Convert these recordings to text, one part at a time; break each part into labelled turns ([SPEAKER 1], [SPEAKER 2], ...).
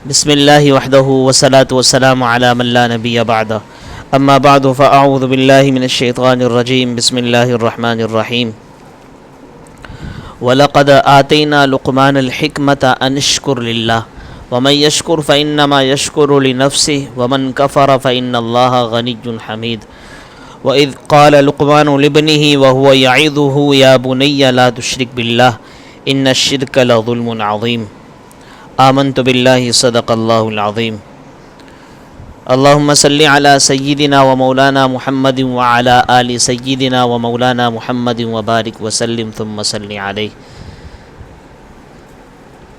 [SPEAKER 1] بسم اللہ وحدہ والصلاة والسلام علی من لا نبی بعدہ اما بعد فاعوذ باللہ من الشیطان الرجیم بسم اللہ الرحمن الرحیم وَلَقَدْ آتَيْنَا لُقْمَانَ الْحِكْمَةَ أَنِ اشْكُرْ لِلَّهِ وَمَنْ يَشْكُرْ فَإِنَّمَا يَشْكُرُ لِنَفْسِهِ وَمَنْ كَفَرَ فَإِنَّ اللَّهَ غَنِيٌّ حَمِيدٌ وَإِذْ قَالَ لُقْمَانُ لِابْنِهِ وَهُوَ يَعِظُهُ يَا بُنَيَّ لَا تُشْرِكْ بِاللَّهِ إِنَّ الشِّرْكَ لَظُلْمٌ عَظِيمٌ آمنت باللہ صدق اللہ العظیم اللہم صلی علی سیدنا و مولانا محمد وعلی آل سیدنا و مولانا محمد وبارک وسلم ثم صلی علیہ۔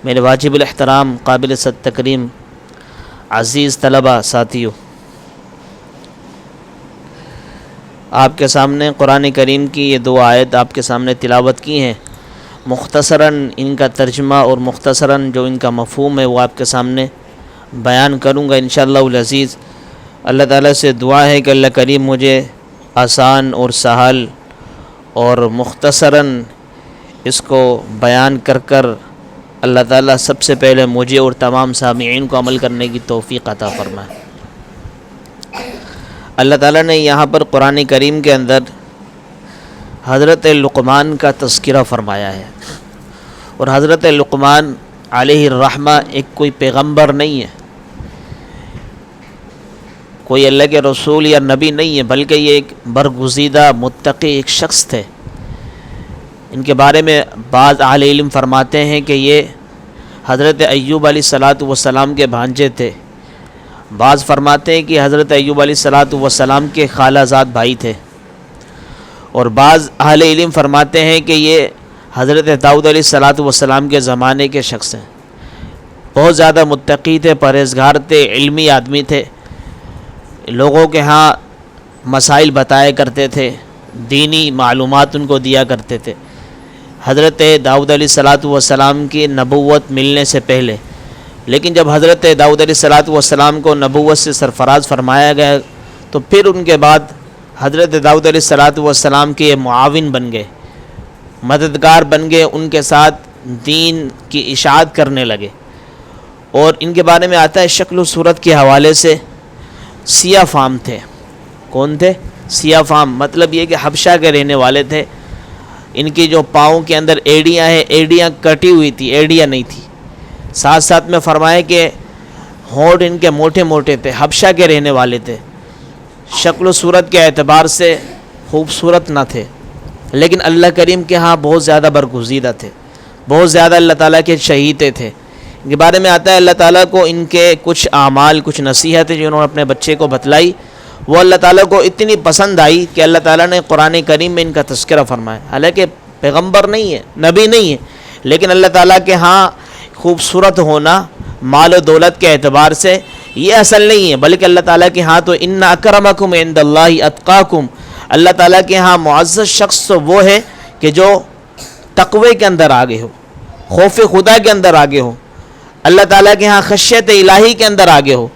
[SPEAKER 1] میرے واجب الاحترام قابل صد تکریم عزیز طلبہ ساتھیو، آپ کے سامنے قرآن کریم کی یہ دو آیت آپ کے سامنے تلاوت کی ہیں۔ مختصراً ان کا ترجمہ اور مختصراً جو ان کا مفہوم ہے وہ آپ کے سامنے بیان کروں گا انشاءاللہ العزیز۔ اللہ تعالیٰ سے دعا ہے کہ اللہ کریم مجھے آسان اور سہل اور مختصراً اس کو بیان کر اللہ تعالیٰ سب سے پہلے مجھے اور تمام سامعین کو عمل کرنے کی توفیق عطا فرمائے۔ اللہ تعالیٰ نے یہاں پر قرآن کریم کے اندر حضرت لقمان کا تذکرہ فرمایا ہے، اور حضرت لقمان علیہ الرحمہ ایک کوئی پیغمبر نہیں ہے، کوئی اللہ کے رسول یا نبی نہیں ہے، بلکہ یہ ایک برگزیدہ متقی ایک شخص تھے۔ ان کے بارے میں بعض اہل علم فرماتے ہیں کہ یہ حضرت ایوب علیہ السلام کے بھانجے تھے، بعض فرماتے ہیں کہ حضرت ایوب علیہ السلام کے خالہ زاد بھائی تھے، اور بعض اہل علم فرماتے ہیں کہ یہ حضرت داؤد علیہ السلام کے زمانے کے شخص ہیں۔ بہت زیادہ متقی تھے، پرہیزگار تھے، علمی آدمی تھے، لوگوں کے ہاں مسائل بتایا کرتے تھے، دینی معلومات ان کو دیا کرتے تھے۔ حضرت داؤد علیہ السلام کی نبوت ملنے سے پہلے، لیکن جب حضرت داؤد علیہ السلام کو نبوت سے سرفراز فرمایا گیا تو پھر ان کے بعد حضرت داؤد علیہ السلام کے معاون بن گئے، مددگار بن گئے، ان کے ساتھ دین کی اشاعت کرنے لگے۔ اور ان کے بارے میں آتا ہے شکل و صورت کے حوالے سے سیاہ فام تھے۔ کون تھے؟ سیاہ فام، مطلب یہ کہ حبشہ کے رہنے والے تھے۔ ان کی جو پاؤں کے اندر ایڑیاں ہیں، ایڑیاں کٹی ہوئی تھی، ایڑیاں نہیں تھی۔ ساتھ ساتھ میں فرمایا کہ ہونٹ ان کے موٹے موٹے تھے، حبشہ کے رہنے والے تھے، شکل و صورت کے اعتبار سے خوبصورت نہ تھے، لیکن اللہ کریم کے ہاں بہت زیادہ برگزیدہ تھے، بہت زیادہ اللہ تعالیٰ کے شہیدے تھے۔ ان کے بارے میں آتا ہے اللہ تعالیٰ کو ان کے کچھ اعمال، کچھ نصیحتیں جو انہوں نے اپنے بچے کو بتلائی، وہ اللہ تعالیٰ کو اتنی پسند آئی کہ اللہ تعالیٰ نے قرآن کریم میں ان کا تذکرہ فرمایا۔ حالانکہ پیغمبر نہیں ہے، نبی نہیں ہے، لیکن اللہ تعالیٰ کے ہاں خوبصورت ہونا مال و دولت کے اعتبار سے یہ اصل نہیں ہے، بلکہ اللہ تعالیٰ کے ہاں تو ان اکرمکم عند اللہ اتقاکم، اللہ تعالیٰ کے ہاں معزز شخص تو وہ ہے کہ جو تقوی کے اندر آگے ہو، خوف خدا کے اندر آگے ہو، اللہ تعالیٰ کے ہاں خشیت الہی کے اندر آگے ہو،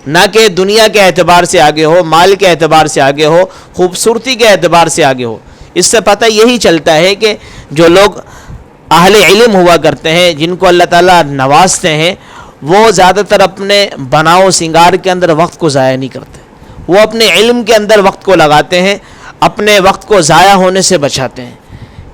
[SPEAKER 1] نہ کہ دنیا کے اعتبار سے آگے ہو، مال کے اعتبار سے آگے ہو، خوبصورتی کے اعتبار سے آگے ہو۔ اس سے پتہ یہی چلتا ہے کہ جو لوگ اہل علم ہوا کرتے ہیں، جن کو اللہ تعالیٰ نوازتے ہیں، وہ زیادہ تر اپنے بناؤ سنگار کے اندر وقت کو ضائع نہیں کرتے، وہ اپنے علم کے اندر وقت کو لگاتے ہیں، اپنے وقت کو ضائع ہونے سے بچاتے ہیں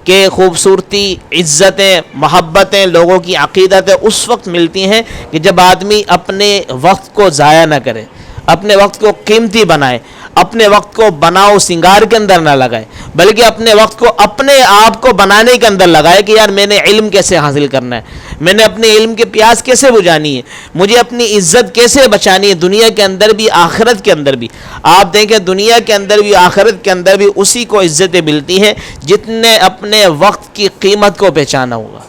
[SPEAKER 1] کہ خوبصورتی، عزتیں، محبتیں، لوگوں کی عقیدتیں اس وقت ملتی ہیں کہ جب آدمی اپنے وقت کو ضائع نہ کرے، اپنے وقت کو قیمتی بنائے، اپنے وقت کو بناؤ سنگار کے اندر نہ لگائے، بلکہ اپنے وقت کو اپنے آپ کو بنانے کے اندر لگائے کہ یار میں نے علم کیسے حاصل کرنا ہے، میں نے اپنے علم کی پیاس کیسے بجھانی ہے، مجھے اپنی عزت کیسے بچانی ہے، دنیا کے اندر بھی آخرت کے اندر بھی۔ آپ دیکھیں دنیا کے اندر بھی آخرت کے اندر بھی اسی کو عزتیں ملتی ہیں جتنے اپنے وقت کی قیمت کو پہچانا ہوگا۔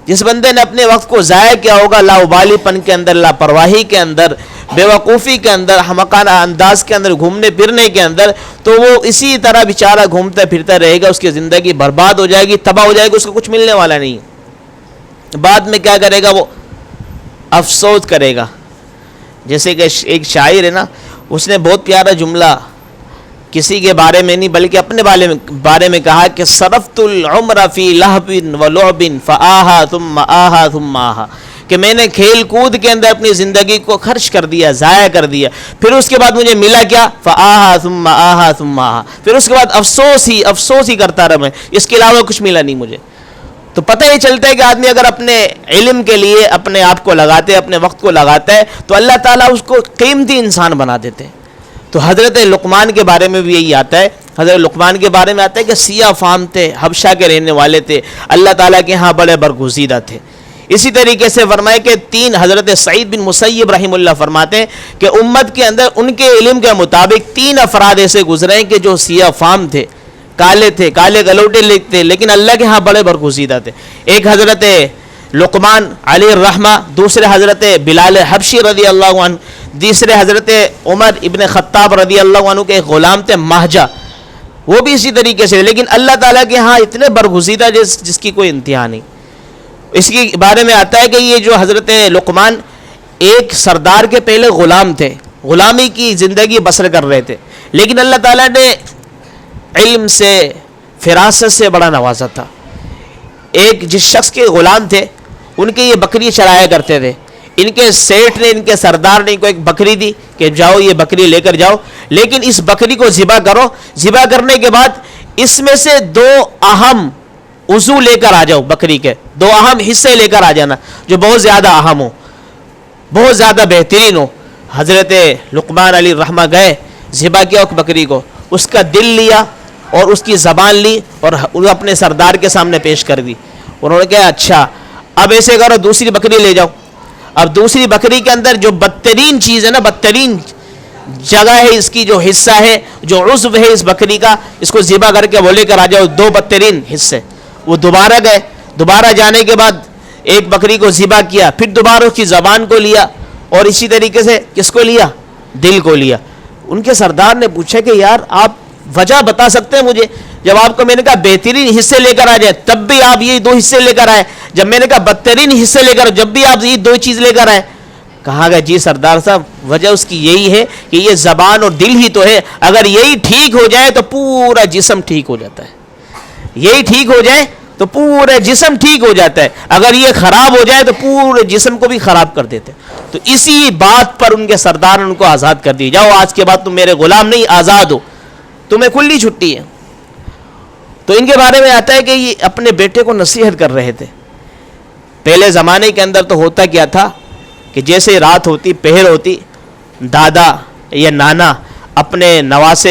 [SPEAKER 1] جس بندے نے اپنے وقت کو ضائع کیا ہوگا لاؤبالی پن کے اندر، لاپرواہی کے اندر، بے وقوفی کے اندر، حمقانہ انداز کے اندر، گھومنے پھرنے کے اندر، تو وہ اسی طرح بیچارہ گھومتا پھرتا رہے گا، اس کی زندگی برباد ہو جائے گی، تباہ ہو جائے گی، اس کو کچھ ملنے والا نہیں۔ بعد میں کیا کرے گا؟ وہ افسوس کرے گا۔ جیسے کہ ایک شاعر ہے نا، اس نے بہت پیارا جملہ کسی کے بارے میں نہیں بلکہ اپنے بارے میں کہا کہ صرفت العمر فی لہو و لعب فآہا ثم آہا ثم آہا، کہ میں نے کھیل کود کے اندر اپنی زندگی کو خرچ کر دیا، ضائع کر دیا، پھر اس کے بعد مجھے ملا کیا؟ فآہا ثم آہا ثم آہا، پھر اس کے بعد افسوس ہی کرتا رہا میں، اس کے علاوہ کچھ ملا نہیں مجھے۔ تو پتہ یہ چلتا ہے کہ آدمی اگر اپنے علم کے لیے اپنے آپ کو لگاتے، اپنے وقت کو لگاتا ہے، تو اللہ تعالیٰ اس کو قیمتی انسان بنا دیتے ہیں۔ تو حضرت لقمان کے بارے میں بھی یہی آتا ہے، حضرت لقمان کے بارے میں آتا ہے کہ سیاہ فام تھے، حبشہ کے رہنے والے تھے، اللہ تعالیٰ کے ہاں بڑے برگزیدہ تھے۔ اسی طریقے سے فرمائے کہ حضرت سعید بن مسیب رحمہ اللہ فرماتے ہیں کہ امت کے اندر ان کے علم کے مطابق 3 افراد ایسے گزرے ہیں کہ جو سیاہ فام تھے، کالے گلوٹے تھے، لیکن اللہ کے ہاں بڑے برگزیدہ تھے۔ ایک حضرت لقمان علیہ الرحمہ، دوسرے حضرت بلال حبشی رضی اللہ عنہ، تیسرے حضرت عمر ابن خطاب رضی اللہ عنہ کے غلام تھے مہجہ، وہ بھی اسی طریقے سے، لیکن اللہ تعالیٰ کے ہاں اتنے برگزیدہ جس کی کوئی انتہا نہیں۔ اس کے بارے میں آتا ہے کہ یہ جو حضرت لقمان ایک سردار کے پہلے غلام تھے، غلامی کی زندگی بسر کر رہے تھے، لیکن اللہ تعالیٰ نے علم سے، فراست سے بڑا نوازا تھا۔ ایک جس شخص کے غلام تھے، ان کے یہ بکری چرایا کرتے تھے، ان کے سیٹھ نے، ان کے سردار نے ان کو ایک بکری دی کہ جاؤ یہ بکری لے کر جاؤ، لیکن اس بکری کو ذبح کرو، ذبح کرنے کے بعد اس میں سے 2 اہم عضو لے کر آ جاؤ، بکری کے 2 اہم حصے لے کر آ جانا جو بہت زیادہ اہم ہو، بہت زیادہ بہترین ہو۔ حضرت لقمان علیہ الرحمہ گئے، ذبح کیا اس بکری کو، اس کا دل لیا اور اس کی زبان لی اور اپنے سردار کے سامنے پیش کر دی۔ انہوں نے کہا اچھا اب ایسے کرو، دوسری بکری لے جاؤ۔ اب دوسری بکری کے اندر جو بدترین چیز ہے نا، بدترین جگہ ہے، اس کی جو حصہ ہے، جو عضو ہے اس بکری کا، اس کو ذبح کر کے وہ لے کر آ جاؤ، 2 بدترین حصے۔ وہ دوبارہ گئے، دوبارہ جانے کے بعد ایک بکری کو ذبح کیا، پھر دوبارہ اس کی زبان کو لیا اور اسی طریقے سے کس کو لیا؟ دل کو لیا۔ ان کے سردار نے پوچھا کہ یار آپ وجہ بتا سکتے ہیں مجھے؟ جب آپ کو میں نے کہا بہترین حصے لے کر آ جائے تب بھی آپ یہ 2 حصے لے کر آئے، جب میں نے کہا بدترین حصے لے کر جب بھی آپ یہ 2 چیز لے کر آئے۔ کہا گیا جی سردار صاحب وجہ اس کی یہی ہے کہ یہ زبان اور دل ہی تو ہے، اگر یہی ٹھیک ہو جائے تو پورا جسم ٹھیک ہو جاتا ہے، یہی ٹھیک ہو جائے تو پورا جسم ٹھیک ہو جاتا ہے، اگر یہ خراب ہو جائے تو پورے جسم کو بھی خراب کر دیتے۔ تو اسی بات پر ان کے سردار نے ان کو آزاد کر دی، جاؤ آج کے بعد تم میرے غلام نہیں، آزاد ہو، تمہیں کھلی چھٹی ہے۔ تو ان کے بارے میں آتا ہے کہ یہ اپنے بیٹے کو نصیحت کر رہے تھے۔ پہلے زمانے کے اندر تو ہوتا کیا تھا کہ جیسے رات ہوتی، پہر ہوتی، دادا یا نانا اپنے نواسے